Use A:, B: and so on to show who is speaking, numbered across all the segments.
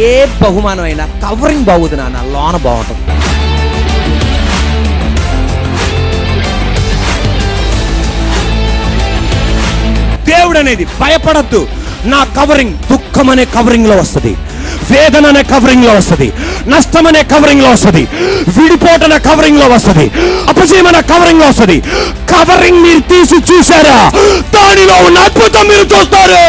A: ఏ బహుమానం అయినా కవరింగ్ బాగుంది నాన్న, లోన బాగుంటుంది. దేవుడు అనేది భయపడద్దు. నా కవరింగ్ దుఃఖం అనే కవరింగ్ లో వస్తుంది, వేదన అనే కవరింగ్ లో వస్తుంది, నష్టం అనే కవరింగ్ లో వస్తుంది, విడిపోటు అనే కవరింగ్ లో వస్తుంది, అపజయం అనే కవరింగ్ లో వస్తుంది. కవరింగ్ మీరు తీసి చూసారా, దానిలో ఉన్న అద్భుతం మీరు చూస్తారు.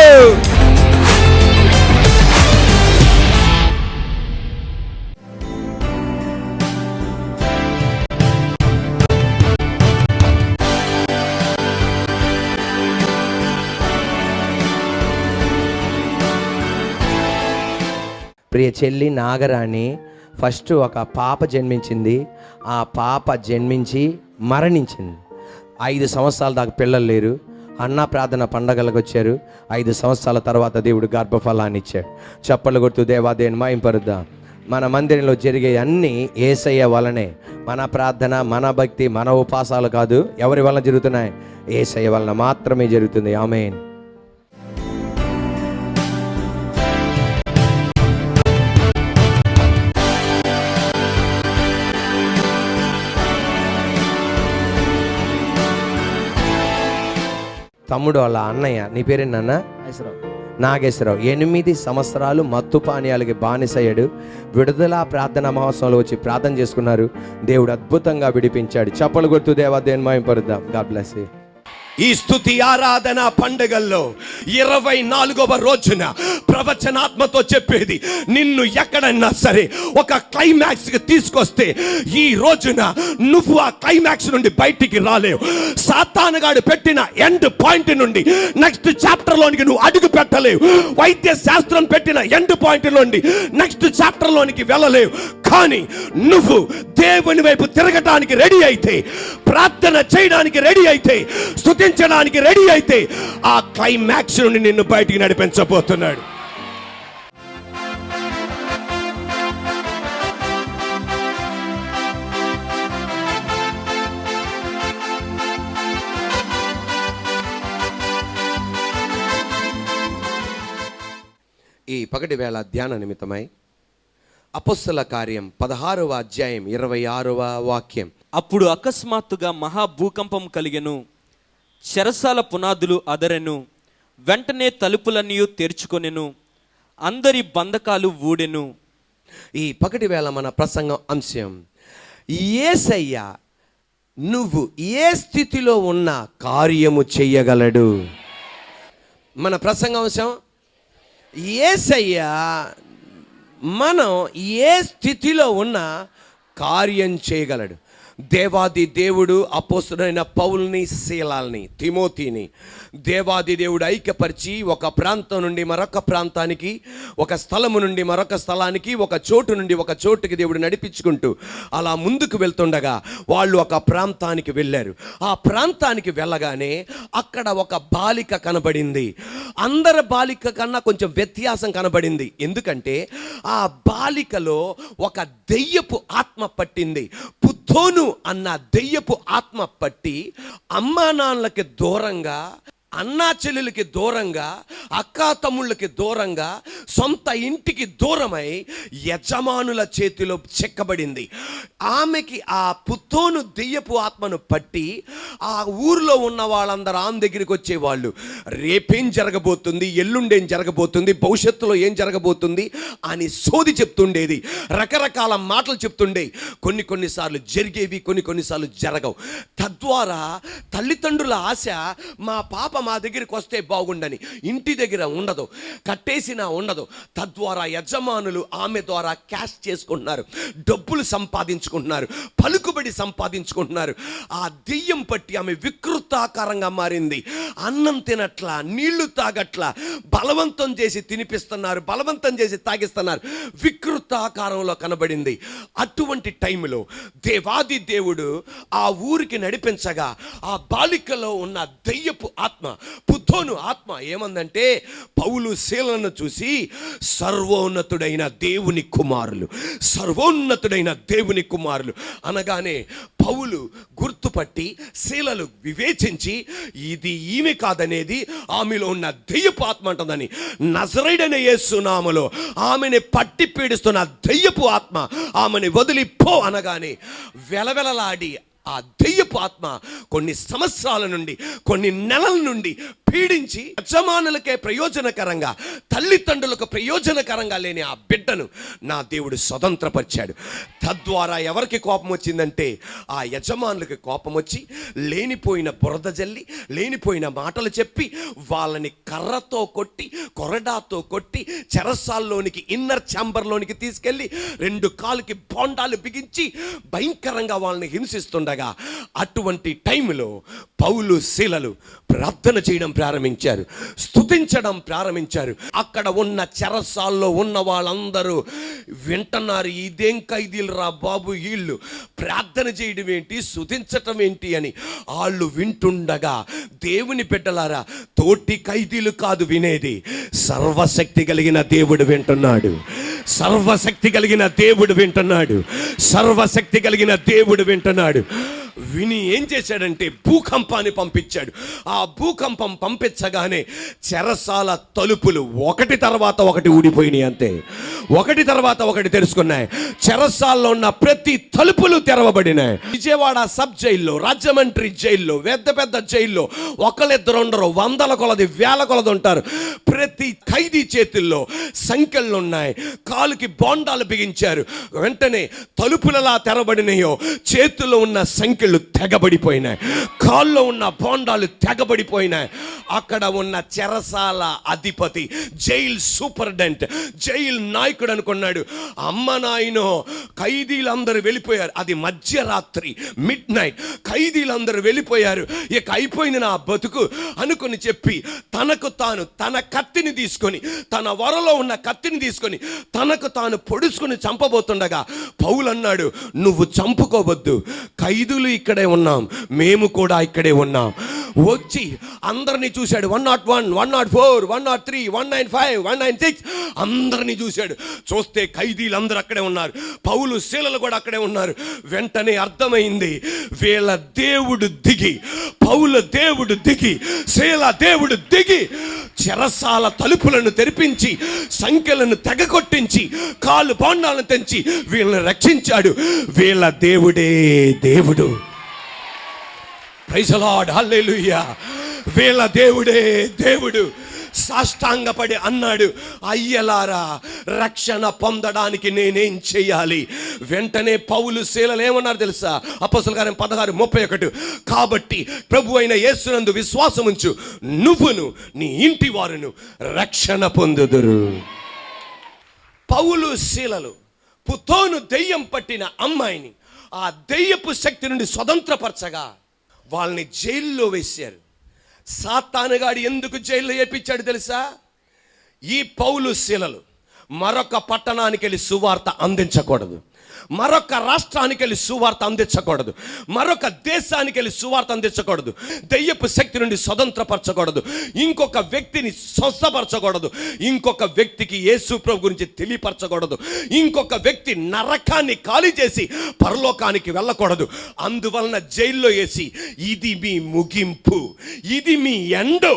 A: ప్రియ చెల్లి నాగరాణి ఫస్ట్ ఒక పాప జన్మించింది. ఆ పాప జన్మించి మరణించింది. 5 సంవత్సరాల దాకా పిల్లలు లేరు. అన్న ప్రార్థన పండగలకు వచ్చారు. 5 సంవత్సరాల తర్వాత దేవుడు గర్భఫలాన్ని ఇచ్చాడు. చప్పట్లు కొడుతూ దేవాదేవుని మహింపరుద్దాం. మన మందిరంలో జరిగే అన్నీ యేసయ్య వలనే. మన ప్రార్థన, మన భక్తి, మన ఉపాసాలు కాదు. ఎవరి వలన జరుగుతున్నాయి? యేసయ్య వలన మాత్రమే జరుగుతుంది. ఆమేన్. తమ్ముడు వాళ్ళ అన్నయ్య, నీ పేరేంటన్నా? నాగేశ్వరరావు 8 సంవత్సరాలు మత్తు పానీయాలకి బానిసయ్యాడు. విడుదల ప్రార్థన మహోత్సవంలో వచ్చి ప్రార్థన చేసుకున్నారు. దేవుడు అద్భుతంగా విడిపించాడు. చప్పలు కొడుతూ దేవాదేవుని మహింపరుద్దాం. God bless you. ఈ స్తుతి ఆరాధన పండుగల్లో 24వ రోజున ప్రవచనాత్మతో చెప్పేది, నిన్ను ఎక్కడన్నా సరే ఒక క్లైమాక్స్ కి తీసుకొస్తే ఈ రోజున నువ్వు ఆ క్లైమాక్స్ నుండి బయటికి రాలేవు. సాతానుగాడు పెట్టిన ఎండ్ పాయింట్ నుండి నెక్స్ట్ చాప్టర్ లోనికి నువ్వు అడుగు పెట్టలేవు. వైద్య శాస్త్రం పెట్టిన ఎండ్ పాయింట్ నుండి నెక్స్ట్ చాప్టర్ లోనికి వెళ్ళలేవు. కానీ నువ్వు దేవుని వైపు తిరగటానికి రెడీ అయితే, ప్రార్థన చేయడానికి రెడీ అయితే, స్తుతించడానికి రెడీ అయితే, ఆ క్లైమాక్స్ నుండి నిన్ను బయటికి నడిపించబోతున్నాడు. ఈ పగటి వేళ ధ్యాన నిమిత్తమై అపొస్తల కార్యం 16వ అధ్యాయం 26వ వాక్యం.
B: అప్పుడు అకస్మాత్తుగా మహాభూకంపం కలిగెను, చెరసాల పునాదులు అదరెను, వెంటనే తలుపులన్నీ తెరుచుకొనెను, అందరి బంధకాలు ఊడెను.
A: ఈ పగటి వేళ మన ప్రసంగం అంశం, యేసయ్య నువ్వు ఏ స్థితిలో ఉన్నా కార్యము చెయ్యగలడు. మన ప్రసంగం అంశం, యేసయ్య మనం ఏ స్థితిలో ఉన్నా కార్యం చేయగలడు. దేవాది దేవుడు అపోస్తలుడైన పౌలుని, శీలాల్ని, తిమోతిని దేవాది దేవుడు ఐక్యపరిచి ఒక ప్రాంతం నుండి మరొక ప్రాంతానికి, ఒక స్థలము నుండి మరొక స్థలానికి, ఒక చోటు నుండి ఒక చోటుకి దేవుడు నడిపించుకుంటూ అలా ముందుకు వెళ్తుండగా వాళ్ళు ఒక ప్రాంతానికి వెళ్ళారు. ఆ ప్రాంతానికి వెళ్ళగానే అక్కడ ఒక బాలిక కనబడింది. అందరి బాలిక కన్నా కొంచెం వ్యత్యాసం కనబడింది. ఎందుకంటే ఆ బాలికలో ఒక దెయ్యపు ఆత్మ పట్టింది. పుత్తోను అన్న దెయ్యపు ఆత్మ పట్టి అమ్మా నాన్నలకి దూరంగా, అన్నా చెల్లెలకి దూరంగా, అక్కా తమ్ముళ్ళకి దూరంగా, సొంత ఇంటికి దూరమై యజమానుల చేతిలో చెక్కబడింది. ఆమెకి ఆ పుత్తోను దెయ్యపు ఆత్మను పట్టి ఆ ఊరిలో ఉన్న వాళ్ళందరూ ఆమె దగ్గరికి వచ్చేవాళ్ళు. రేపేం జరగబోతుంది, ఎల్లుండేం జరగబోతుంది, భవిష్యత్తులో ఏం జరగబోతుంది అని సోది చెప్తుండేది. రకరకాల మాటలు చెప్తుండే. కొన్నిసార్లు జరిగేవి, కొన్నిసార్లు జరగవు. తద్వారా తల్లిదండ్రుల ఆశ, మా పాప మా దగ్గరికి వస్తే బాగుండని. ఇంటి దగ్గర ఉండదు, కట్టేసినా ఉండదు. తద్వారా యజమానులు ఆమె ద్వారా క్యాష్ చేసుకుంటున్నారు, డబ్బులు సంపాదించుకుంటున్నారు, పలుకుబడి సంపాదించుకుంటున్నారు. ఆ దెయ్యం పట్టి ఆమె వికృతాకారంగా మారింది. అన్నం తినట్లా, నీళ్లు తాగట్లా, బలవంతం చేసి తినిపిస్తున్నారు, బలవంతం చేసి తాగిస్తున్నారు, వికృతాకారంలో కనబడింది. అటువంటి టైంలో దేవాది దేవుడు ఆ ఊరికి నడిపించగా ఆ బాలికలో ఉన్న దెయ్యపు ఆత్మ, పుత్తోను ఆత్మ ఏమందంటే, పౌలు శీలను చూసి సర్వోన్నతుడైన దేవుని కుమారులు, సర్వోన్నతుడైన దేవుని కుమారులు కుమారులు అనగానే పౌలు గుర్తుపట్టి శీలలు వివేచించి ఇది ఈమె కాదనేది ఆమెలో ఉన్న దెయ్యపు ఆత్మ అంటుందని నజరేయుడైన యేసు నామములో ఆమెని పట్టి పీడిస్తున్న దెయ్యపు ఆత్మ ఆమెని వదిలిపో అనగానే వెలవెలలాడి ఆ దెయ్యపు ఆత్మ కొన్ని సంవత్సరాల నుండి కొన్ని నెలల నుండి పీడించి యజమానులకే ప్రయోజనకరంగా తల్లిదండ్రులకు ప్రయోజనకరంగా లేని ఆ బిడ్డను నా దేవుడు స్వతంత్రపరిచాడు. తద్వారా ఎవరికి కోపం వచ్చిందంటే ఆ యజమానులకి కోపం వచ్చి లేనిపోయిన బురద జల్లి లేనిపోయిన మాటలు చెప్పి వాళ్ళని కర్రతో కొట్టి కొరడాతో కొట్టి చెరసాల్లోనికి ఇన్నర్ ఛాంబర్లోనికి తీసుకెళ్ళి 2 కాళ్ళకి బోండాలు బిగించి భయంకరంగా వాళ్ళని హింసిస్తుండగా అటువంటి టైంలో పౌలు శీలలు ప్రార్థన చేయడం ప్రారంభించారు, స్తుతించడం ప్రారంభించారు. అక్కడ ఉన్న చెరసాల్లో ఉన్న వాళ్ళందరూ వింటున్నారు, ఇదేం ఖైదీలు రా బాబు, వీళ్ళు ప్రార్థన చేయడం ఏంటి, స్తుతించటం ఏంటి అని వాళ్ళు వింటుండగా దేవుని బిడ్డలారా, తోటి ఖైదీలు కాదు వినేది, సర్వశక్తి కలిగిన దేవుడు వింటున్నాడు. సర్వశక్తి కలిగిన దేవుడు వింటున్నాడు. సర్వశక్తి కలిగిన దేవుడు వింటున్నాడు. విని ఏం చేశాడంటే భూకంపాన్ని పంపించాడు. ఆ భూకంపం పంపించగానే చెరసాల తలుపులు ఒకటి తర్వాత ఒకటి ఊడిపోయినాయి. అంతే, ఒకటి తర్వాత ఒకటి తెరుచుకున్నాయి. చెరసాల్లో ఉన్న ప్రతి తలుపులు తెరవబడినాయి. విజయవాడ సబ్ జైల్లో, రాజమండ్రి జైల్లో, పెద్ద పెద్ద జైల్లో ఒకళ్ళిద్దరు ఉండరు, వందల కొలది వేల కొలది ఉంటారు. ప్రతి ఖైదీ చేతుల్లో సంకెళ్ళు ఉన్నాయి, కాలుకి బోండాలు బిగించారు. వెంటనే తలుపులలా తెరబడినాయో చేతుల్లో ఉన్న సంఖ్యలు తెగబడిపోయినాయి, కాల్లో ఉన్న బోండాలు తెగబడిపోయినాయి. అక్కడ ఉన్న చెరసాల అధిపతి, జైల్ సూపరింటెండెంట్, జైల్ నాయకుడు అనుకున్నాడు, అమ్మ నాయనో ఖైదీలందరూ వెళ్ళిపోయారు, అది మధ్యరాత్రి మిడ్ నైట్, ఖైదీలందరూ వెళ్ళిపోయారు, ఇక అయిపోయింది నా బతుకు అనుకుని చెప్పి తనకు తాను తన కత్తిని తీసుకొని, తన వరలో ఉన్న కత్తిని తీసుకొని తనకు తాను పొడుచుకుని చంపబోతుండగా పౌలు అన్నాడు, నువ్వు చంపుకోవద్దు, ఖైదీలు ఇక్కడే ఉన్నాం, మేము కూడా ఇక్కడే ఉన్నాం. వచ్చి అందరినీ చూశాడు. 101, 104, 103, 195, 196 అందరినీ చూశాడు. చూస్తే ఖైదీలు అందరూ అక్కడే ఉన్నారు, పౌలు శీలలు కూడా అక్కడే ఉన్నారు. వెంటనే అర్థమైంది, వీళ్ళ దేవుడు దిగి, పౌల దేవుడు దిగి, శీల దేవుడు దిగి చెరసాల తలుపులను తెరిపించి సంఖ్యలను తెగకొట్టించి కాళ్ళు బోండాలను తెంచి వీళ్ళని రక్షించాడు. వీళ్ళ దేవుడే దేవుడు. ప్రైజ్ ది లార్డ్, హల్లెలూయా. వీళ్ళ దేవుడే దేవుడు. సాష్టాంగపడి అన్నాడు, అయ్యలారా, రక్షణ పొందడానికి నేనేం చేయాలి? వెంటనే పౌలు శీలలు ఏమన్నారు తెలుసా? అపోస్తలుల కార్యం 16:31, కాబట్టి ప్రభు అయిన యేసునందు విశ్వాసముంచు, నువ్వును నీ ఇంటి వారును రక్షణ పొందుదురు. పౌలు శీలలు పుతోను దెయ్యం పట్టిన అమ్మాయిని ఆ దెయ్యపు శక్తి నుండి స్వతంత్రపరచగా వాళ్ళని జైల్లో వేశారు. సాతానుగాడు ఎందుకు జైల్లో వేపించాడు తెలుసా? ఈ పౌలు శీలలు మరొక పట్టణానికి వెళ్ళి సువార్త అందించకూడదు, మరొక రాష్ట్రానికి వెళ్ళి సువార్త అందించకూడదు, మరొక దేశానికి వెళ్ళి సువార్త అందించకూడదు, దెయ్యపు శక్తి నుండి స్వతంత్రపరచకూడదు, ఇంకొక వ్యక్తిని స్వస్థపరచకూడదు, ఇంకొక వ్యక్తికి యేసు ప్రభు గురించి తెలియపరచకూడదు, ఇంకొక వ్యక్తి నరకాన్ని ఖాళీ చేసి పరలోకానికి వెళ్ళకూడదు. అందువలన జైల్లో వేసి ఇది మీ ముగింపు, ఇది మీ ఎండు,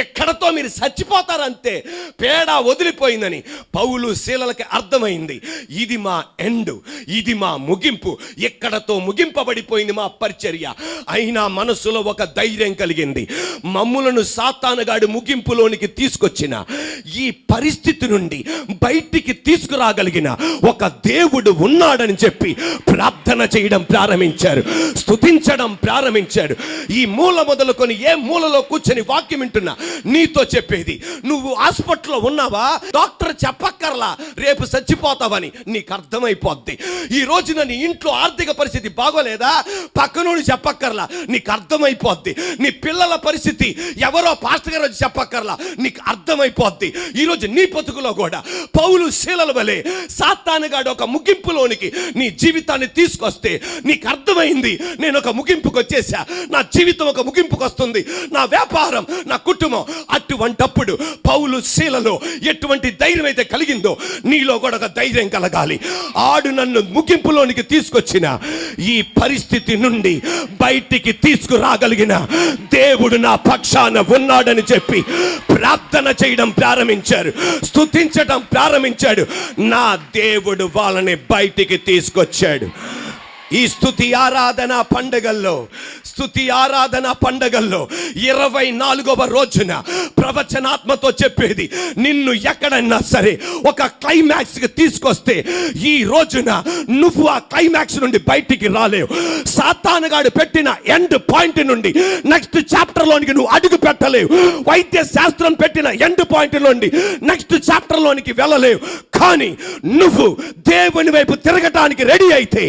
A: ఎక్కడతో మీరు చచ్చిపోతారంతే, పేడ వదిలిపోయిందని పౌలు శీలలకి అర్థమైంది. ఇది మా ఎండు, ఇది మా ముగింపు, ఎక్కడతో ముగింపబడిపోయింది మా పరిచర్య. అయినా మనసులో ఒక ధైర్యం కలిగింది, మమ్ములను సాతానుగాడు ముగింపులోనికి తీసుకొచ్చిన ఈ పరిస్థితి నుండి బయటికి తీసుకురాగలిగిన ఒక దేవుడు ఉన్నాడని చెప్పి ప్రార్థన చేయడం ప్రారంభించారు, స్తుతించడం ప్రారంభించాడు. ఈ మూల మొదలుకొని ఏ మూలలో కూర్చొని వాక్యం వింటున్నా నీతో చెప్పేది, నువ్వు హాస్పిటల్లో ఉన్నావా, డాక్టర్ చెప్పక్కర్లా రేపు చచ్చిపోతావని, నీకు అర్థమైపోద్ది. ఈ రోజున నీ ఇంట్లో ఆర్థిక పరిస్థితి బాగోలేదా, పక్కనోడు చెప్పక్కర్లా, నీకు అర్థమైపోద్ది. నీ పిల్లల పరిస్థితి ఎవరో పాస్టర్ గారు చెప్పక్కర్లా, నీకు అర్థమైపోద్ది. ఈరోజు నీ బతుకులో కూడా పౌలు శీలల వలె సాతానుగాడు ఒక ముగింపులోనికి నీ జీవితాన్ని తీసుకొస్తే నీకు అర్థమైంది, నేను ఒక ముగింపుకు వచ్చేసా, నా జీవితం ఒక ముగింపుకు వస్తుంది, నా వ్యాపారం, నా కుటుంబం. అటువంటప్పుడు పౌలు శీలలో ఎటువంటి ధైర్యం అయితే కలిగి కలిగిందో నీలో కూడా ఒక ధైర్యం కలగాలి. ఆడు నన్ను ముగింపులోనికి తీసుకొచ్చిన ఈ పరిస్థితి నుండి బయటికి తీసుకురాగలిగిన దేవుడు నా పక్షాన ఉన్నాడని చెప్పి ప్రార్థన చేయడం ప్రారంభించారు, స్తుతించడం ప్రారంభించాడు. నా దేవుడు వాళ్ళని బయటికి తీసుకొచ్చాడు. ఈ స్తుతి ఆరాధన పండగల్లో 24వ రోజున ప్రవచనాత్మతో చెప్పేది, నిన్ను ఎక్కడైనా సరే ఒక క్లైమాక్స్ కి తీసుకొస్తే ఈ రోజున నువ్వు ఆ క్లైమాక్స్ నుండి బయటికి రాలేవు. సాతానుగాడు పెట్టిన ఎండ్ పాయింట్ నుండి నెక్స్ట్ చాప్టర్ లోనికి నువ్వు అడుగు పెట్టలేవు. వైద్య శాస్త్రం పెట్టిన ఎండ్ పాయింట్ నుండి నెక్స్ట్ చాప్టర్ లోనికి వెళ్ళలేవు. కానీ నువ్వు దేవుని వైపు తిరగటానికి రెడీ అయితే,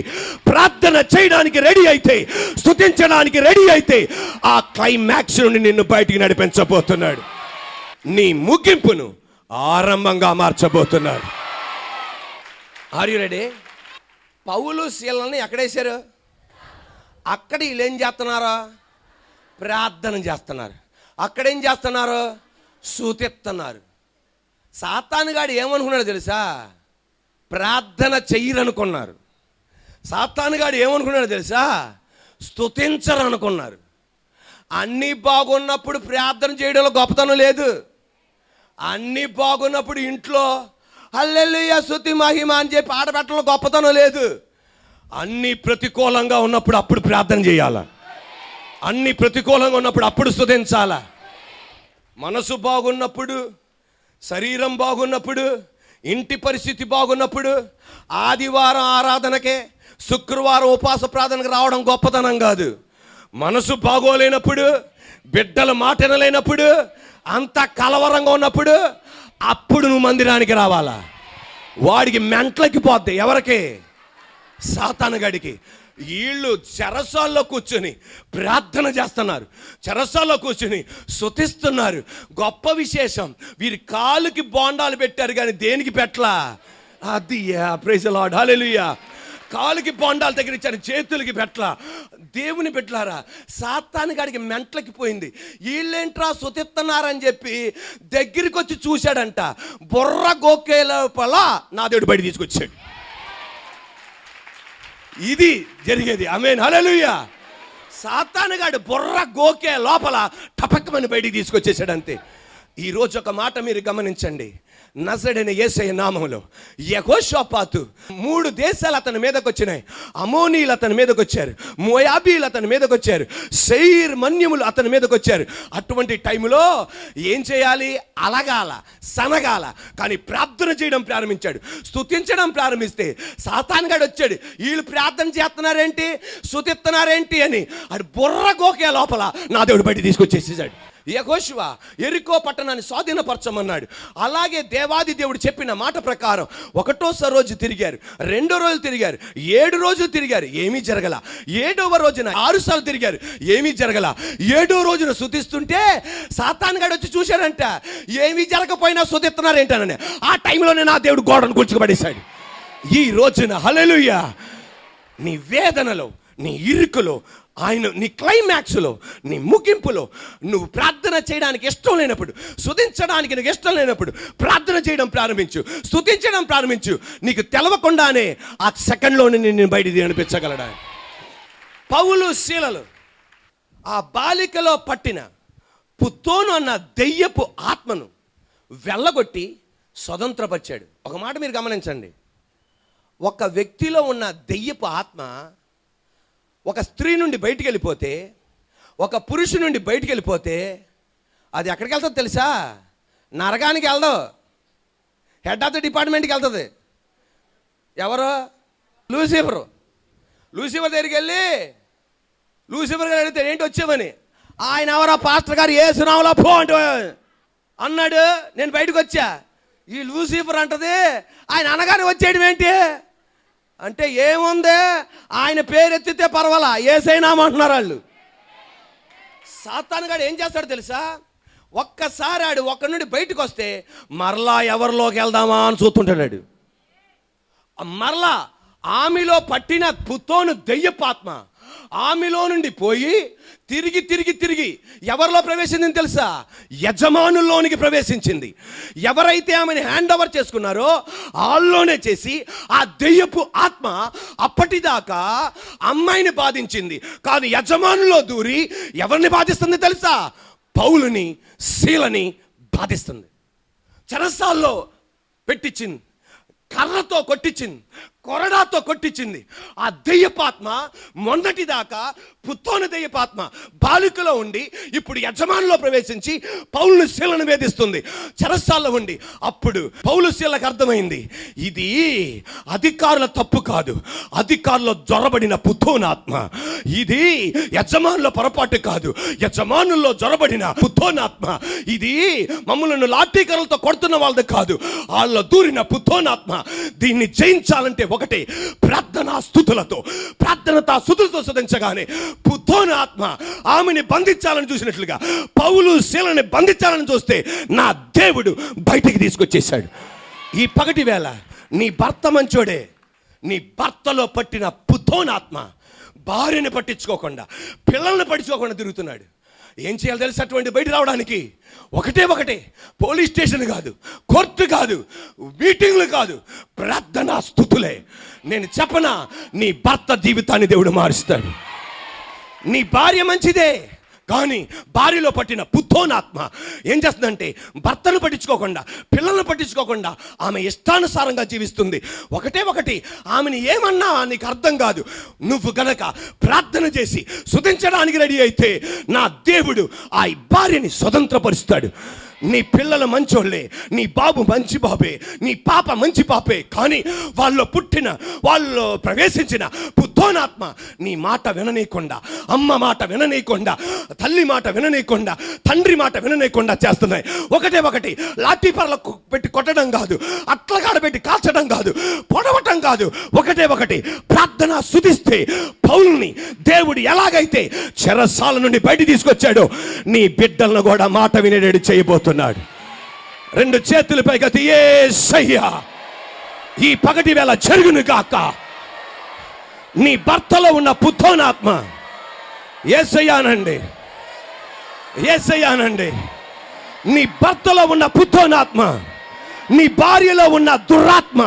A: ప్రార్థన చేయడానికి రెడీ అయితే, స్తుతించడానికి రెడీ అయితే, ఆ క్లైమాక్స్ నుండి నిన్ను బయటికి నడిపించబోతున్నాడు. నీ ముగింపును ఆరంభంగా మార్చబోతున్నాడు. Are you ready? పౌలు శీలని ఎక్కడేశారు? అక్కడ వీళ్ళు ఏం చేస్తున్నారో ప్రార్థన చేస్తున్నారు. అక్కడేం చేస్తున్నారు? స్తుతిస్తున్నారు. సాతానుగాడు ఏమనుకున్నాడు తెలుసా? ప్రార్థన చెయ్యరనుకున్నారు. సాతానుగాడు ఏమనుకున్నాడు తెలుసా? స్తుతించరు అనుకున్నారు. అన్నీ బాగున్నప్పుడు ప్రార్థన చేయడంలో గొప్పతనం లేదు. అన్నీ బాగున్నప్పుడు ఇంట్లో హల్లెలూయా స్తుతి మహిమ అని చెప్పి ఆడబెట్టడంలో గొప్పతనం లేదు. అన్నీ ప్రతికూలంగా ఉన్నప్పుడు అప్పుడు ప్రార్థన చేయాలా. అన్నీ ప్రతికూలంగా ఉన్నప్పుడు అప్పుడు స్తుతించాలా. మనసు బాగున్నప్పుడు, శరీరం బాగున్నప్పుడు, ఇంటి పరిస్థితి బాగున్నప్పుడు ఆదివారం ఆరాధనకే, శుక్రవారం ఉపవాస ప్రార్థనకు రావడం గొప్పతనం కాదు. మనసు బాగోలేనప్పుడు, బిడ్డల మాట వినలేనప్పుడు, అంత కలవరంగా ఉన్నప్పుడు అప్పుడు నువ్వు మందిరానికి రావాలా. వాడికి మెంట్లకి పోద్ది. ఎవరికి? సాతానుగాడికి. వీళ్ళు చెరసాల్లో కూర్చొని ప్రార్థన చేస్తున్నారు, చెరసాల్లో కూర్చొని స్తుతిస్తున్నారు. గొప్ప విశేషం, వీరి కాలుకి బోండాలు పెట్టారు కానీ దేనికి పెట్టలా. అది ప్రైజ్ ది లార్డ్, హల్లెలూయా. కాలుకి బోండాలు తగిలించారు, చేతులకి పెట్టలా. దేవుని పెట్టలారా, సాతానుగాడికి మెంట్లకి పోయింది. వీళ్ళేంట్రా స్తుతిస్తున్నారని చెప్పి దగ్గరికి వచ్చి చూశాడంట. బుర్ర గోకే లోపల నా దేవుడు బయట తీసుకొచ్చాడు. ఇది జరిగేది. ఆమేన్, హల్లెలూయా. సాతానుగాడు బుర్ర గోకే లోపల టపక్కమని బయటికి తీసుకొచ్చేసాడు అంతే. ఈరోజు ఒక మాట మీరు గమనించండి. నజరేయుడైన యేసయ్య నామములో యెహోషాపాతు 3 దేశాలు అతని మీదకి వచ్చినాయి. అమోనీయులు అతని మీదకి వచ్చారు, మోయాబీలు అతని మీదకి వచ్చారు, సెయిర్ మన్యములు అతని మీదకి వచ్చారు. అటువంటి టైంలో ఏం చేయాలి? అలగాల, సనగాల. కానీ ప్రార్థన చేయడం ప్రారంభించాడు, స్తుతించడం ప్రారంభిస్తే సాతానుగాడు వచ్చాడు. వీళ్ళు ప్రార్థన చేస్తున్నారేంటి, స్తుతిస్తున్నారేంటి అని అది బుర్ర గోకే లోపల నా దేవుడు బయట తీసుకొచ్చేసేసాడు. యెహోషువ యెరికో పట్టణాన్ని స్వాధీనపరచమన్నాడు. అలాగే దేవాది దేవుడు చెప్పిన మాట ప్రకారం 1వ రోజు తిరిగారు, 2వ రోజు తిరిగారు, 7 రోజులు తిరిగారు, ఏమీ జరగల. 7వ రోజున 6 సార్లు తిరిగారు, ఏమీ జరగల. 7వ రోజున స్తుతిస్తుంటే సాతానుగాడు వచ్చి చూశాడంట. ఏమీ జరగకపోయినా స్తుతిస్తున్నారేంటనని ఆ టైంలోనే నా దేవుడు గోడను కూర్చుకుపడేశాడు. ఈ రోజున హల్లెలూయా, నీ వేదనలో, నీ ఇరుకులో, ఆయన నీ క్లైమాక్స్లో, నీ ముగింపులో నువ్వు ప్రార్థన చేయడానికి ఇష్టం లేనప్పుడు, స్తుతించడానికి నీకు ఇష్టం లేనప్పుడు ప్రార్థన చేయడం ప్రారంభించు, స్తుతించడం ప్రారంభించు. నీకు తెలవకుండానే ఆ సెకండ్లోనే నేను బయటికి అనిపించగలడా. పౌలు శీలలు ఆ బాలికలో పట్టిన పుత్తోను అన్న దెయ్యపు ఆత్మను వెళ్ళగొట్టి స్వతంత్రపరిచాడు. ఒక మాట మీరు గమనించండి. ఒక వ్యక్తిలో ఉన్న దెయ్యపు ఆత్మ ఒక స్త్రీ నుండి బయటికి వెళ్ళిపోతే, ఒక పురుషుడి నుండి బయటికి వెళ్ళిపోతే అది ఎక్కడికి వెళ్తుంది తెలుసా? నరకానికి వెళ్దాం, హెడ్ ఆఫ్ ద డిపార్ట్మెంట్కి వెళ్తుంది. ఎవరు? లూసిఫరు. లూసిఫర్ దగ్గరికి వెళ్ళి లూసిఫర్ గారు అడిగితే ఏంటి వచ్చామని, ఆయన ఎవరో పాస్టర్ గారు యేసునామములో పో అంటే అన్నాడు. నేను బయటకు వచ్చా. ఈ లూసిఫర్ అంటది ఆయన అనగానే వచ్చేయడం ఏంటి అంటే, ఏముంది ఆయన పేరు ఎత్తితే పర్వాలా, యేసయ్యనామంటున్నారు వాళ్ళు. సాతానుగాడు ఏం చేస్తాడు తెలుసా? ఒక్కసారి ఆడు ఒక్కడి నుండి బయటకు వస్తే మరలా ఎవరిలోకి వెళ్దామా అని చూస్తుంటాడు. మరలా ఆమెలో పట్టిన పుత్తోను దెయ్యపాత్మ ఆమెలో నుండి పోయి తిరిగి తిరిగి తిరిగి ఎవరిలో ప్రవేశించింది తెలుసా? యజమానుల్లోనికి ప్రవేశించింది. ఎవరైతే ఆమెను హ్యాండ్ ఓవర్ చేసుకున్నారో వాళ్ళలోనే చేసి ఆ దెయ్యపు ఆత్మ అప్పటిదాకా అమ్మాయిని బాధించింది. కానీ యజమానుల్లో దూరి ఎవరిని బాధిస్తుంది తెలుసా? పౌలుని, శీలని బాధిస్తుంది. చెరసాల్లో పెట్టించింది, కర్రతో కొట్టించింది, కొరడాతో కొట్టించింది. ఆ దెయ్యపాత్మ మొన్నటి దాకా పుత్తోని దెయ్యపాత్మ బాలికలో ఉండి ఇప్పుడు యజమానిలో ప్రవేశించి పౌలు శీలను వేధిస్తుంది చెరసాల్లో ఉండి. అప్పుడు పౌలు శీలకు అర్థమైంది, ఇది అధికారుల తప్పు కాదు, అధికారులు జొరబడిన పుత్తోనాత్మ. ఇది యజమానుల పొరపాటు కాదు, యజమానుల్లో జొరబడిన పుత్తోనాత్మ. ఇది మమ్మల్ని లాఠీకర్రలతో కొడుతున్న వాళ్ళది కాదు, వాళ్ళ దూరిన పుత్తోనాత్మ. దీన్ని జయించాలంటే ఒకటి, ప్రార్థనా స్తుతులతో, ప్రార్థనతా స్తుతులతో శుద్ధించగానే పుత్తోని ఆత్మ ఆమెని బంధించాలని చూసినట్లుగా పౌలు శీలని బంధించాలని చూస్తే నా దేవుడు బయటికి తీసుకొచ్చేశాడు. ఈ పగటి వేళ నీ భర్త మంచోడే, నీ భర్తలో పట్టిన పుత్తోని ఆత్మ భార్యని పట్టించుకోకుండా, పిల్లల్ని పట్టించుకోకుండా తిరుగుతున్నాడు. ఏం చేయాలి తెలుసు? అటువంటి బయట రావడానికి ఒకటే, పోలీస్ స్టేషన్ కాదు, కోర్టు కాదు, మీటింగ్లు కాదు, ప్రార్థనా స్తుతులే. నేను చెప్పనా, నీ భర్త జీవితాన్ని దేవుడు మారుస్తాడు. నీ భార్య మంచిదే, కానీ భార్యలో పట్టిన పుత్తోనాత్మ ఏం చేస్తుందంటే భర్తను పట్టించుకోకుండా, పిల్లలను పట్టించుకోకుండా ఆమె ఇష్టానుసారంగా జీవిస్తుంది. ఒకటి, ఆమెను ఏమన్నా నీకు అర్థం కాదు. నువ్వు గనక ప్రార్థన చేసి స్తుతించడానికి రెడీ అయితే నా దేవుడు ఆ భార్యని స్వతంత్రపరుస్తాడు. నీ పిల్లలు మంచోళ్ళే, నీ బాబు మంచి బాబే, నీ పాప మంచి పాపే, కానీ వాళ్ళు ప్రవేశించిన పుత్తోనాత్మ నీ మాట విననీయకుండా, అమ్మ మాట విననీయకుండా, తల్లి మాట విననీయకుండా, తండ్రి మాట విననీయకుండా చేస్తున్నాయి. ఒకటి, లాఠీపర్లకు పెట్టి కొట్టడం కాదు, అట్లగాడ పెట్టి కాల్చడం కాదు, పొడవటం కాదు. ఒకటి, ప్రార్థన స్తుతిస్తే పౌలుని దేవుడు ఎలాగైతే చెరసాల నుండి బయట తీసుకొచ్చాడో నీ బిడ్డలను కూడా మాట వినేటట్టు చేయబోతున్నాడు. రెండు చేతులు పైకెత్తి యేసయ్యా ఈ పగటి వేళ జరుగును గాక. నీ భర్తలో ఉన్న పుత్తోనాత్మ యేసయ్యానండి, యేసయ్యానండి. నీ భర్తలో ఉన్న పుత్తోనాత్మ, నీ భార్యలో ఉన్న దురాత్మ,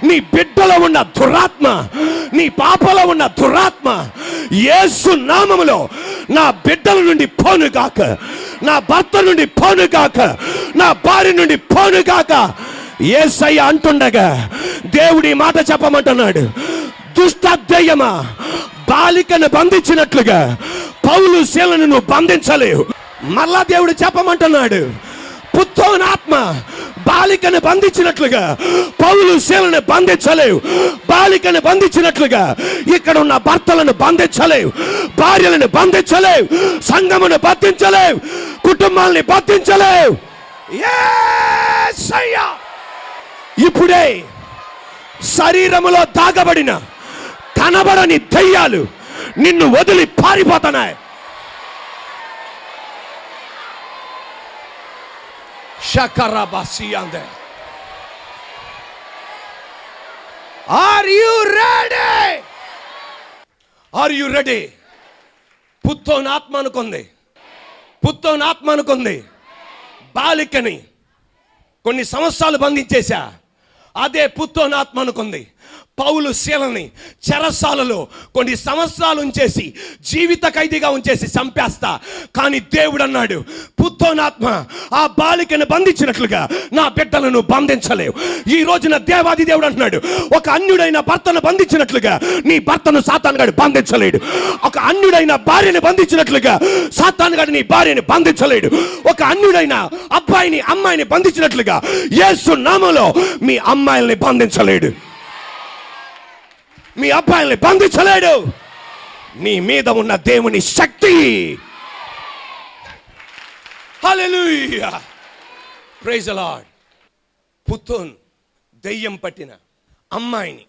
A: నీ బిడ్డలో ఉన్న దురాత్మ, నీ పాపలో ఉన్న దురాత్మ యేసు నామములో నా బిడ్డల నుండి పోను గాక, నా భర్త నుండి పోను గాక, నా భార్య నుండి పోను గాక. యేసయ్య అంటుండగా దేవుడి మాట చెప్పమంటున్నాడు. దుష్ట దయ్యమా, బాలికను బంధించినట్లుగా పౌలు శీలను నువ్వు బంధించలేవు. మళ్ళా దేవుడు చెప్పమంటున్నాడు, పుత్తోనాత్మ బాలికను బంధించినట్లుగా పౌలు శీలను బంధించలేవు. బాలికను బంధించినట్లుగా ఇక్కడ ఉన్న భర్తలను బంధించలేవు, భార్యలను బంధించలేవు, సంఘమును బంధించలేవు, కుటుంబాలని బంధించలేవు. యేసయ్యా ఇప్పుడే శరీరములో దాగబడిన కనబడని దయ్యాలు నిన్ను వదిలి పారిపోతున్నాయి. షకరబసియాందే. Are you ready? Are you ready? పుత్తోనాత్మ అనుకుంది, పుత్తోనాత్మ అనుకుంది బాలికని కొన్ని సంవత్సరాలు బంధించేశా. అదే పుత్తోనాత్మ అనుకుంది పౌలు శీలని చెరసాలలో కొన్ని సంవత్సరాలు ఉంచేసి, జీవిత ఖైదీగా ఉంచేసి చంపేస్తా. కానీ దేవుడు అన్నాడు, పుత్తోనాత్మ ఆ బాలికను బంధించినట్లుగా నా బిడ్డలను బంధించలేవు. ఈ రోజున దేవాది దేవుడు అంటున్నాడు, ఒక అన్యుడైన భర్తను బంధించినట్లుగా నీ భర్తను సాతానుగాడు బంధించలేడు. ఒక అన్యుడైన భార్యను బంధించినట్లుగా సాతానుగాడు నీ భార్యని బంధించలేడు. ఒక అన్యుడైన అబ్బాయిని అమ్మాయిని బంధించినట్లుగా యేసు నామములో మీ అమ్మాయిల్ని బంధించలేడు, మీ అబ్బాయిల్ని బంధించలేడు. నీ మీద ఉన్న దేవుని శక్తి. హల్లెలూయా, ప్రైజ్ ది లార్డ్. పుత్తోన్ దెయ్యం పట్టిన అమ్మాయిని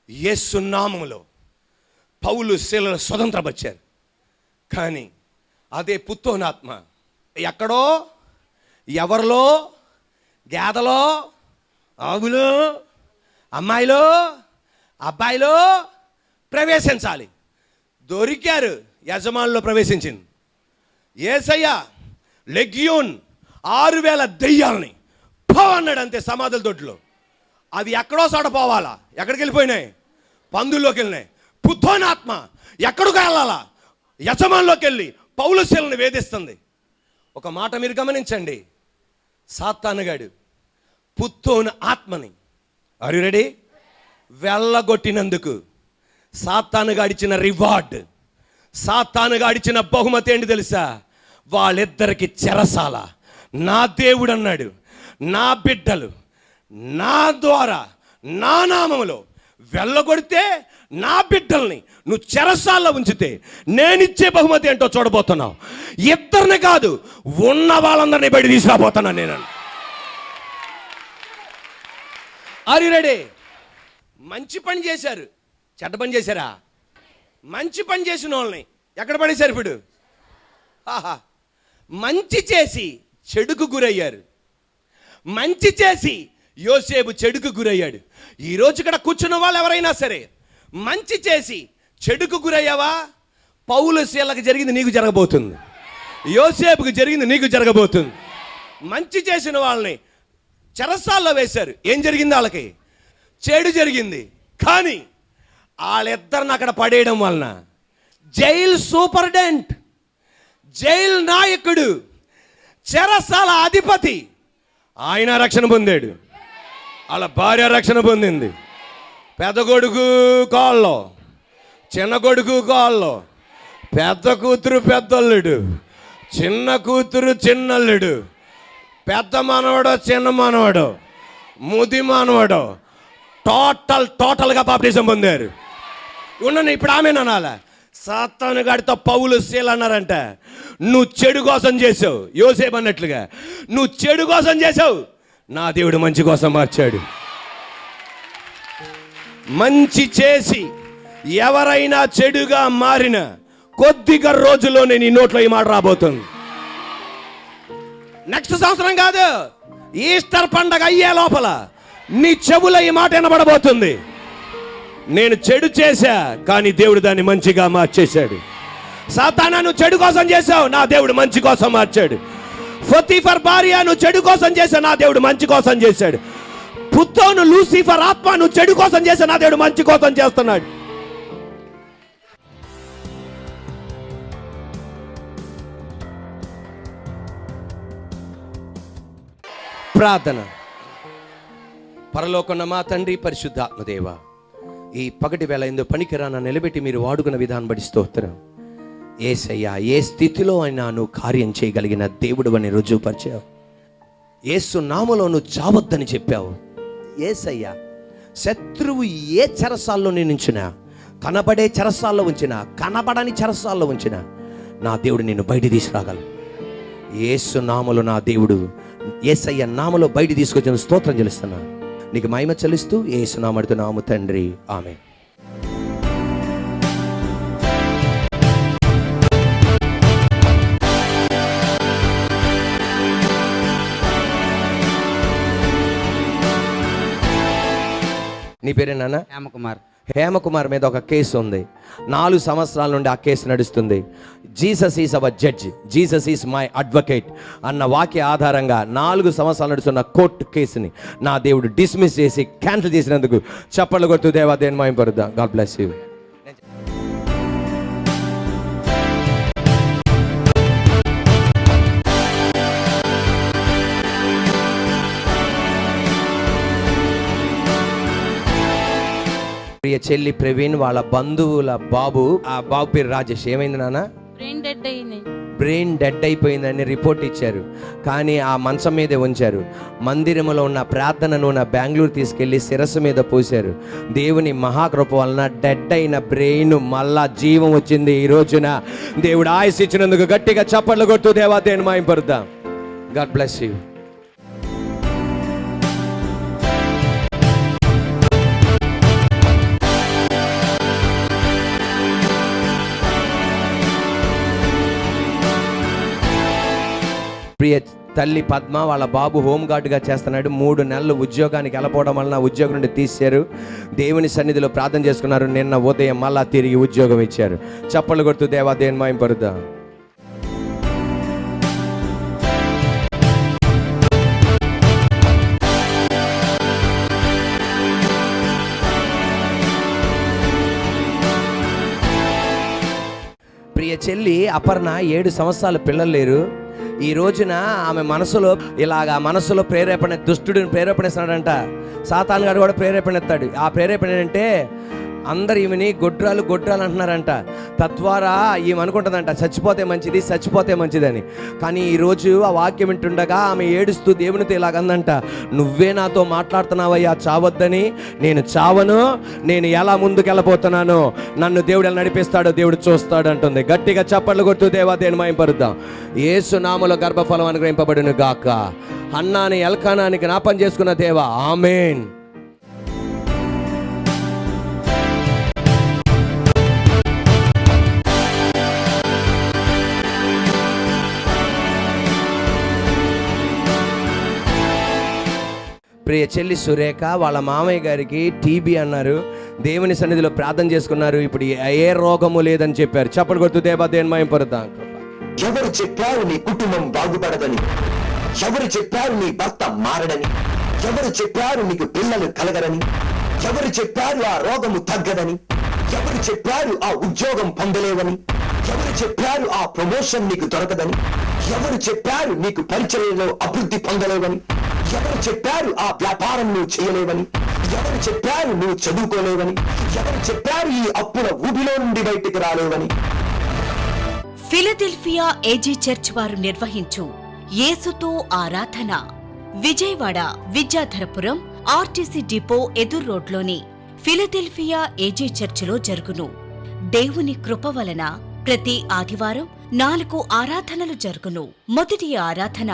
A: యేసు నామములో పౌలు శీలను స్వతంత్రపరిచారు. కానీ అదే పుత్తోనాత్మ ఎక్కడో, ఎవరిలో, గేదలో, ఆవులో, అమ్మాయిలో, అబ్బాయిలో ప్రవేశించాలి. దొరికారు. యజమానులో ప్రవేశించింది. యేసయ్య లెగ్యూన్ 6,000 దెయ్యాలని పో అన్నాడు అంతే సమాధుల దొడ్లో. అవి ఎక్కడో చోట పోవాలా, ఎక్కడికి వెళ్ళిపోయినాయి? పందుల్లోకి వెళ్ళినాయి. పుత్తోనాత్మ ఎక్కడికి వెళ్ళాలా? యజమానులోకి వెళ్ళి పౌలుశీలను వేధిస్తుంది. ఒక మాట మీరు గమనించండి, సాతానుగాడు పుత్తోను ఆత్మని ఆర్ యు రెడీ వెళ్ళగొట్టినందుకు సాతానుగాడిచ్చిన రివార్డ్, సాతానుగాడిచ్చిన బహుమతి ఏంటి తెలుసా? వాళ్ళిద్దరికి చెరసాల. నా దేవుడు అన్నాడు, నా బిడ్డలు నా ద్వారా నా నామములో వెళ్ళగొడితే నా బిడ్డల్ని నువ్వు చెరసాల్లో ఉంచితే నేనిచ్చే బహుమతి ఏంటో చూడబోతున్నావు. ఇద్దరిని కాదు, ఉన్న వాళ్ళందరినీ బయట తీసుకురాబోతున్నాను నేను. Are you ready? మంచి పని చేశారు, చెడ్డ పని చేశారా? మంచి పని చేసిన వాళ్ళని ఎక్కడ పడేశారు ఇప్పుడు? ఆహా, మంచి చేసి చెడుకు గురయ్యారు. మంచి చేసి యోసేపు చెడుకు గురయ్యాడు. ఈరోజు ఇక్కడ కూర్చున్న వాళ్ళు ఎవరైనా సరే మంచి చేసి చెడుకు గురయ్యావా? పౌలుశీలకు జరిగింది నీకు జరగబోతుంది, యోసేపుకు జరిగింది నీకు జరగబోతుంది. మంచి చేసిన వాళ్ళని చెరసాల్లో వేశారు. ఏం జరిగింది? వాళ్ళకి చెడు జరిగింది. కానీ వాళ్ళిద్దరిని అక్కడ పడేయడం వలన జైలు సూపరింటెండెంట్, జైలు నాయకుడు, చెరసాల అధిపతి ఆయన రక్షణ పొందాడు. వాళ్ళ భార్య రక్షణ పొందింది. పెద్ద కొడుకు కాల్లో, చిన్న కొడుకు కాల్లో, పెద్ద కూతురు పెద్దల్లుడు, చిన్న కూతురు చిన్నల్లుడు, పెద్ద మనవడో చిన్న మనవడో ముది మనవడో టోటల్గా బాప్టిజం పొందారు. ఉన్నాను ఇప్పుడు ఆమె అనాలా? సాతాను గాడితో పౌలుశీల అన్నారంట, నువ్వు చెడు కోసం చేసావు. యోసేపు అన్నట్లుగా నువ్వు చెడు కోసం చేసావు, నా దేవుడు మంచి కోసం మార్చాడు. మంచి చేసి ఎవరైనా చెడుగా మారిన కొద్దిగా రోజుల్లోనే నీ నోట్లో ఈ మాట రాబోతుంది. నెక్స్ట్ సంవత్సరం కాదు, ఈస్టర్ పండగ అయ్యే లోపల నీ చెవులో ఈ మాట వినబడబోతుంది. నేను చెడు చేశా, కానీ దేవుడు దాన్ని మంచిగా మార్చేశాడు. సాతానా, నువ్వు చెడు కోసం చేశావు, నా దేవుడు మంచి కోసం మార్చాడు. పొతీఫర్ భార్య, నువ్వు చెడు కోసం చేశావు, నా దేవుడు మంచి కోసం చేశాడు. పుత్తోను లూసిఫర్ ఆత్మ, నువ్వు చెడు కోసం చేశావు, నా దేవుడు మంచి కోసం చేస్తున్నాడు. ప్రార్థన. పరలోకన్న మా తండ్రి, పరిశుద్ధాత్మదేవ, ఈ పగటి వేళ ఎందు పనికిరాన నిలబెట్టి మీరు వాడుకున్న విధానం బట్టి స్తోత్రం. యేసయ్యా, ఏ స్థితిలో అయినా నువ్వు కార్యం చేయగలిగిన దేవుడు అని రుజువుపరిచావు. యేసు నామములో నువ్వు చావద్దని చెప్పావు. యేసయ్యా, శత్రువు ఏ చెరసాల్లో నిన్నుంచినా, కనబడే చెరసాల్లో ఉంచినా, కనబడని చెరసాల్లో ఉంచినా, నా దేవుడు నిన్ను బయట తీసుకురాగలడు. యేసు నామములో నా దేవుడు, యేసయ్య నామములో బయట తీసుకొచ్చిన స్తోత్రం చెల్లిస్తున్నా. నీకు మహిమ చెల్లిస్తూ యేసు నామముతో నాము తండ్రి, ఆమేన్. నీ పేరేనా?
C: హేమకుమార్.
A: హేమకుమార్ మీద ఒక కేసు ఉంది. 4 సంవత్సరాల నుండి ఆ కేసు నడుస్తుంది. Jesus is our judge, Jesus is my advocate అన్న వాక్య ఆధారంగా 4 సంవత్సరాలు నడుస్తున్న కోర్టు కేసుని నా దేవుడు డిస్మిస్ చేసి క్యాన్సిల్ చేసినందుకు చప్పట్లు కొడుతూ దేవా దేవుని మహిమపరుద్దాం. God bless you. ప్రియ చెల్లి ప్రవీణ్ వాళ్ళ బంధువుల బాబు, ఆ బాబు పేరు రాజేష్. ఏమైంది నాన్న? బ్రెయిన్ డెడ్ అయిపోయిందని రిపోర్ట్ ఇచ్చారు. కానీ ఆ మంచం మీదే ఉంచారు. మందిరంలో ఉన్న ప్రార్థన నూనె బెంగళూరు తీసుకెళ్లి శిరస్సు మీద పోశారు. దేవుని మహాకృప వలన డెడ్ అయిన బ్రెయిన్ మళ్ళా జీవం వచ్చింది. ఈ రోజున దేవుడు ఆయుస్ ఇచ్చినందుకు గట్టిగా చప్పట్లు కొడుతూ దేవా దేవుని మహిమపరుద్దాం. God bless you. ప్రియ తల్లి పద్మ వాళ్ళ బాబు హోంగార్డ్గా చేస్తున్నాడు. 3 నెలలు ఉద్యోగానికి వెళ్ళపోవడం వలన ఉద్యోగం నుండి తీశారు. దేవుని సన్నిధిలో ప్రార్థన చేసుకున్నారు. నిన్న ఉదయం మళ్ళా తిరిగి ఉద్యోగం ఇచ్చారు. చప్పట్లు కొడుతూ దేవా దేవుని మహిమపరుద్దాం. ప్రియ చెల్లి అపర్ణ 7 సంవత్సరాల పిల్లలు లేరు. ఈ రోజున ఆమె మనసులో ప్రేరేపణ, దుష్టుడిని ప్రేరేపణిస్తున్నాడంట. సాతాను గారు కూడా ప్రేరేపణిస్తాడు. ఆ ప్రేరేపణ ఏంటంటే అందరు ఈమెని గొడ్రాలు అంటున్నారంట. తద్వారా ఈమె అనుకుంటుందంట చచ్చిపోతే మంచిదని. కానీ ఈరోజు ఆ వాక్యం వింటుండగా ఆమె ఏడుస్తూ దేవునితో ఇలాగందంట, నువ్వే నాతో మాట్లాడుతున్నావయ్యా చావద్దని. నేను చావను, నేను ఎలా ముందుకెళ్ళబోతున్నానో, నన్ను దేవుడు ఎలా నడిపిస్తాడో దేవుడు చూస్తాడు అంటుంది. గట్టిగా చప్పట్లు కొడుతూ దేవా దేవుని మహిమపరుద్దాం. యేసు నామములో గర్భఫలం అనుగ్రహింపబడును గాక. హన్నాని ఎల్కానాని జ్ఞాపం చేసుకున్న దేవా ఆమేన్. ప్రియ చెల్లి సురేఖ వాళ్ళ మామయ్య గారికి టీబీ అన్నారు. దేవుని సన్నిధిలో ప్రార్థన చేసుకున్నారు. ఇప్పుడు ఏ రోగము లేదని చెప్పారు. చప్పట్లు కొడుతూ దేవా దేవుని మహిమపరుద్దాం.
C: ఎవరు చెప్పారు నీ కుటుంబం బాగుపడదని? ఎవరు చెప్పారు నీ భర్త మారడని? ఎవరు చెప్పారు నీకు పిల్లలు కలగరని? ఎవరు చెప్పారు ఆ రోగము తగ్గదని? ఎవరు చెప్పారు ఆ ఉద్యోగం పొందలేవని? ఎవరు చెప్పారు ఆ ప్రమోషన్ నీకు దొరకదని? ఎవరు చెప్పారు నీకు పరిచయంలో అభివృద్ధి పొందలేవని? ఎవరు చెప్పారు ఆ వ్యాపారం నువ్వు చేయలేవని? ఎవరు చెప్పారు నువ్వు చదువుకోలేవని? ఎవరు చెప్పారు ఈ అప్పుల ఊబిలో నుండి బయటికి రాలేవని?
D: ఫిలదెల్ఫియా ఏజీ చర్చ్ వారు నిర్వహించు యేసుతో ఆరాధన విజయవాడ విద్యాధరపురం ఆర్టీసీ డిపో ఎదురు రోడ్లోని ఫిలదెల్ఫియా ఏజీ చర్చిలో జరుగును. దేవుని కృప వలన ప్రతి ఆదివారం 4 ఆరాధనలు జరుగును. మొదటి ఆరాధన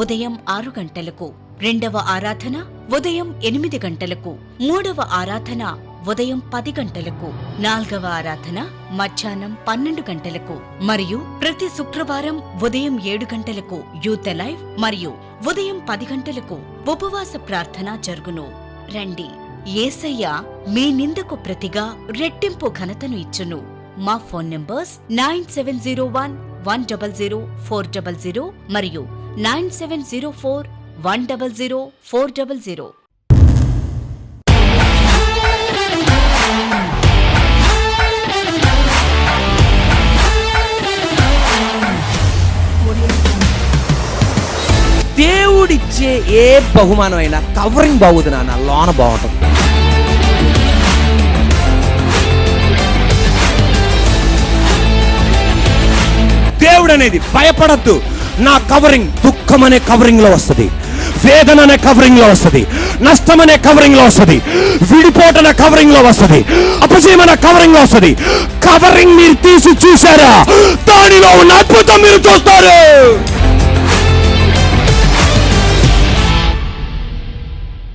D: ఉదయం 6 గంటలకు, రెండవ ఆరాధన ఉదయం 8 గంటలకు, మూడవ ఆరాధన ఉదయం 10 గంటలకు, 4వ ఆరాధన మధ్యాహ్నం 12 గంటలకు మరియు ప్రతి శుక్రవారం ఉదయం 7 గంటలకు యూత్ లైవ్ మరియు ఉదయం 10 గంటలకు ఉపవాస ప్రార్థన జరుగును. రండి, యేసయ్య మీ నిందకు ప్రతిగా రెట్టింపు ఘనతను ఇచ్చును. మా ఫోన్ నంబర్స్ 9701100400 మరియు 9704100400.
A: దేవుడిచ్చే ఏ బహుమానం అయినా కవరింగ్ బాగుంది నాన్న, లోన బాగుంటుంది. దేవుడు అనేది భయపడద్దు. నా కవరింగ్ దుఃఖం అనే కవరింగ్ లో వస్తుంది, వేదన అనే కవరింగ్ లో వస్తుంది, నష్టం అనే కవరింగ్ లో వస్తుంది, విడిపోటు అనే కవరింగ్ లో వస్తుంది, అపజయం అనే కవరింగ్ లో వస్తుంది. కవరింగ్ మీరు తీసి చూసారా, దానిలో ఉన్న అద్భుతం మీరు చూస్తారు.